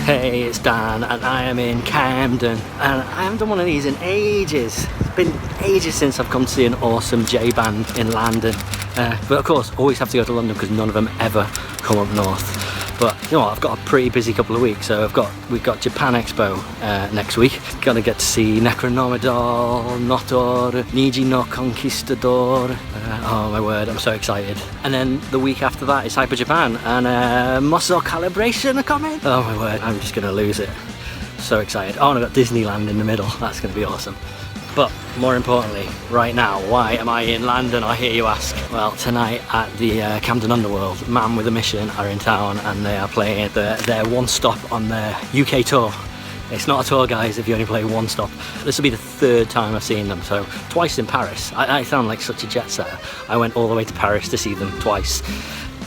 Hey, it's Dan and I am in Camden and I haven't done one of these in ages. It's been ages since I've come to see an awesome J band in London. But of course, always have to go to London because none of them ever come up north. But you know what, I've got a pretty busy couple of weeks, so we've got Japan Expo next week. Gonna get to see Necronomidol, Notor, Niji no Conquistador. Oh my word, I'm so excited. And then the week after that is Hyper Japan and Muscle Calibration are coming. Oh my word, I'm just gonna lose it. So excited. Oh, and I've got Disneyland in the middle. That's gonna be awesome. But more importantly, right now, why am I in London, I hear you ask? Well, tonight at the Camden Underworld, MWAM with a Mission are in town and they are playing their one stop on their UK tour. It's not a tour, guys, if you only play one stop. This will be the third time I've seen them, so twice in Paris. I sound like such a jet setter. I went all the way to Paris to see them twice.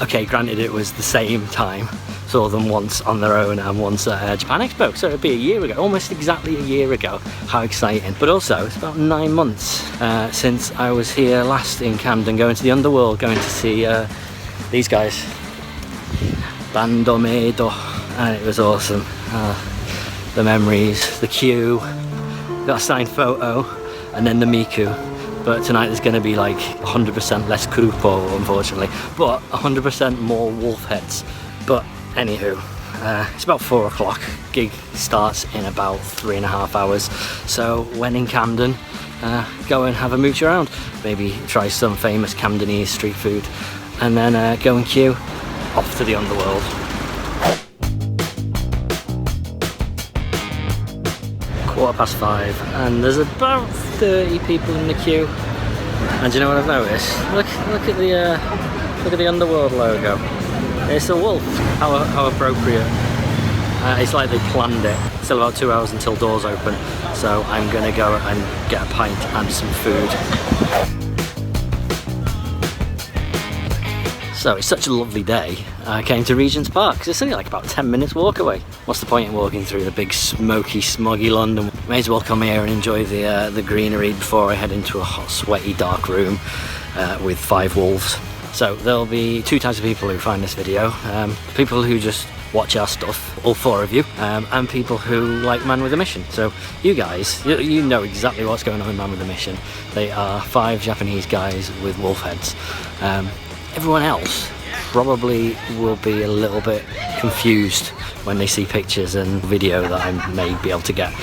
Okay, granted it was the same time. Saw them once on their own and once at Japan Expo, so it'd be a year ago, almost exactly a year ago. How exciting. But also, it's about 9 months since I was here last in Camden, going to the Underworld, going to see these guys, Bandomedo, and it was awesome. The memories, the queue, got a signed photo, and then the Miku. But tonight there's going to be like 100% less Kurupo, unfortunately, but 100% more wolf heads. But anywho, it's about 4 o'clock. Gig starts in about 3.5 hours. So when in Camden, go and have a mooch around. Maybe try some famous Camdenese street food, and then go and queue off to the Underworld. Quarter past 5, and there's about 30 people in the queue. And do you know what I've noticed? Look at the Underworld logo. It's a wolf. How appropriate. It's like they planned it. Still about 2 hours until doors open, so I'm gonna go and get a pint and some food. So it's such a lovely day. I came to Regent's Park because it's only like about 10 minutes walk away. What's the point in walking through the big smoky, smoggy London? May as well come here and enjoy the greenery before I head into a hot, sweaty, dark room with 5 wolves. So there'll be 2 types of people who find this video. People who just watch our stuff, all 4 of you, and people who like Man with a Mission. So you guys, you know exactly what's going on in Man with a Mission. They are 5 Japanese guys with wolf heads. Everyone else probably will be a little bit confused when they see pictures and video that I may be able to get.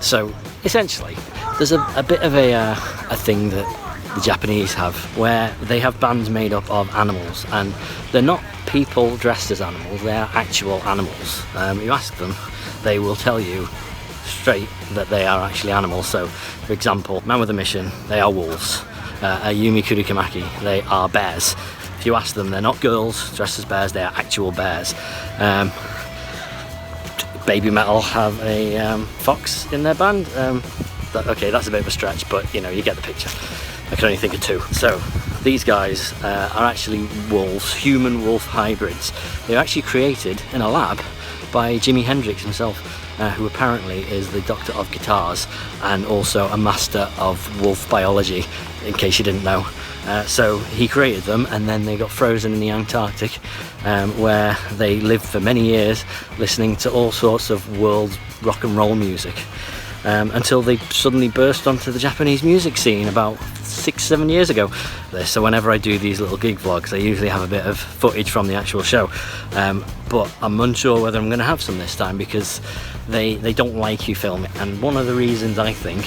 So essentially, there's a bit of a thing that the Japanese have, where they have bands made up of animals, and they're not people dressed as animals, they are actual animals. You ask them, they will tell you straight that they are actually animals. So for example, Man with a Mission, they are wolves. Yumi Kurikamaki, they are bears. If you ask them, they're not girls dressed as bears, they are actual bears. Baby Metal have a fox in their band. Okay, that's a bit of a stretch, but you know, you get the picture. I can only think of 2. So these guys are actually wolves, human wolf hybrids. They were actually created in a lab by Jimi Hendrix himself, who apparently is the doctor of guitars and also a master of wolf biology, in case you didn't know. So he created them, and then they got frozen in the Antarctic, where they lived for many years listening to all sorts of world rock and roll music, until they suddenly burst onto the Japanese music scene about 6-7 years ago. So whenever I do these little gig vlogs, I usually have a bit of footage from the actual show, but I'm unsure whether I'm going to have some this time because they don't like you filming. And one of the reasons, I think,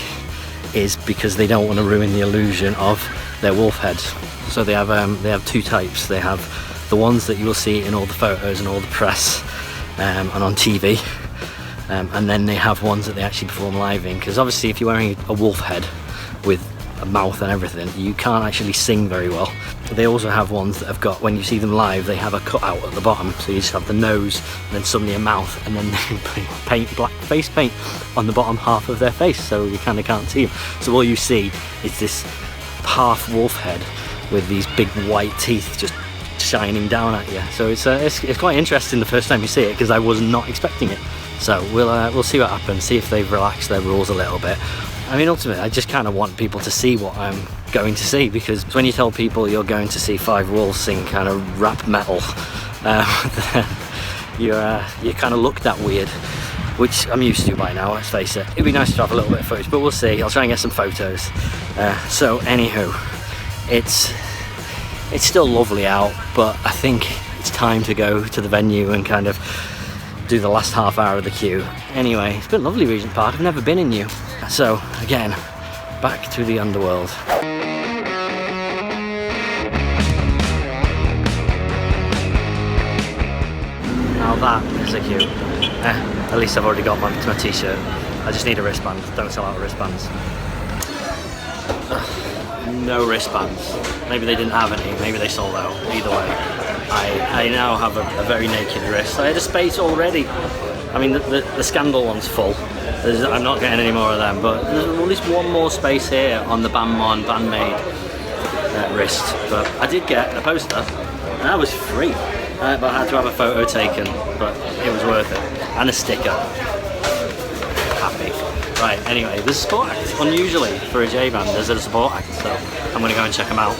is because they don't want to ruin the illusion of their wolf heads. So they have 2 types. They have the ones that you will see in all the photos and all the press and on TV, and then they have ones that they actually perform live in, because obviously if you're wearing a wolf head with a mouth and everything, you can't actually sing very well. They also have ones that have got, when you see them live, they have a cutout at the bottom, so you just have the nose and then suddenly a mouth, and then they paint black face paint on the bottom half of their face, so you kind of can't see them. So all you see is this half wolf head with these big white teeth just shining down at you. So it's quite interesting the first time you see it, because I was not expecting it. So we'll see what happens, see if they've relaxed their rules a little bit. I mean, ultimately, I just kind of want people to see what I'm going to see, because when you tell people you're going to see 5 wolves sing kind of rap metal, you kind of look that weird, which I'm used to by now, let's face it. It'd be nice to have a little bit of footage, but we'll see. I'll try and get some photos. So anywho, it's still lovely out, but I think it's time to go to the venue and kind of do the last half hour of the queue. Anyway, it's been lovely, Regent Park. I've never been in you. So again, back to the Underworld. Now that is a queue. At least I've already got my t-shirt. I just need a wristband. Don't sell out wristbands. No wristbands. Maybe they didn't have any. Maybe they sold out. Either way, I now have a very naked wrist. I had a space already. I mean, the Scandal one's full. I'm not getting any more of them. But there's at least one more space here on the Bandmade wrist. But I did get a poster, and that was free. But I had to have a photo taken, but it was worth it. And a sticker. Happy. Right, anyway, there's a support act. Unusually, for a J band, there's a support act, so I'm going to go and check them out.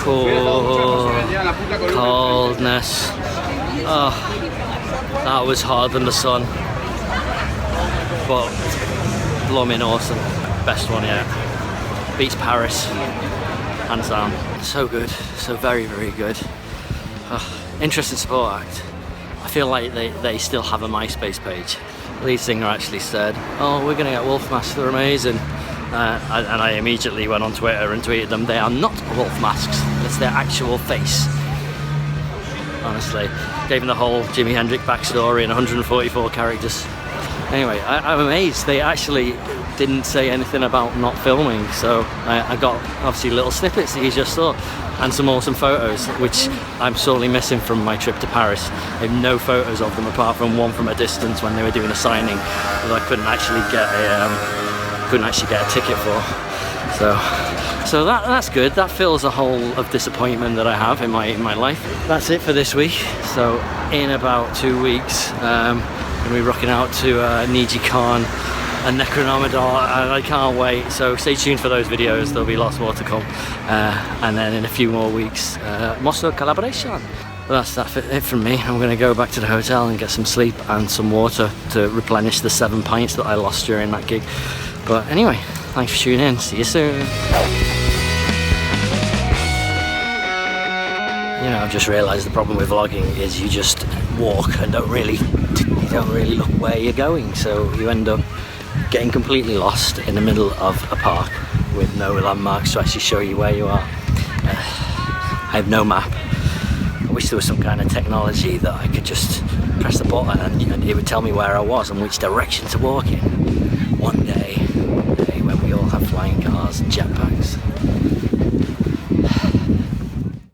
cool coldness. Oh, that was harder than the sun, but blooming awesome. Best one yet. Beats Paris, hands down. So good, so very, very good. Interesting support act. I feel like they still have a MySpace page. The lead singer actually said, "Oh, we're gonna get wolf masks, they're amazing." And I immediately went on Twitter and tweeted them. They are not wolf masks, it's their actual face. Honestly, gave them the whole Jimi Hendrix backstory in 144 characters. Anyway, I'm amazed they actually didn't say anything about not filming, so I got obviously little snippets that you just saw and some awesome photos, which I'm sorely missing from my trip to Paris. I have no photos of them apart from one from a distance when they were doing a signing that I couldn't actually get a ticket for. So that's good. That fills a hole of disappointment that I have in my life. That's it for this week. So in about 2 weeks, I'm gonna be rocking out to Niji Khan and Necronomidor, and I can't wait. So stay tuned for those videos. There'll be lots more to come, and then in a few more weeks, Moscow collaboration. Well, that's it from me. I'm going to go back to the hotel and get some sleep and some water to replenish the 7 pints that I lost during that gig. But anyway, thanks for tuning in. See you soon. You know, I've just realised the problem with vlogging is you just walk and you don't really look where you're going, so you end up getting completely lost in the middle of a park with no landmarks to actually show you where you are. I have no map. I wish there was some kind of technology that I could just press the button and it would tell me where I was and which direction to walk in. One day when we all have flying cars and jetpacks.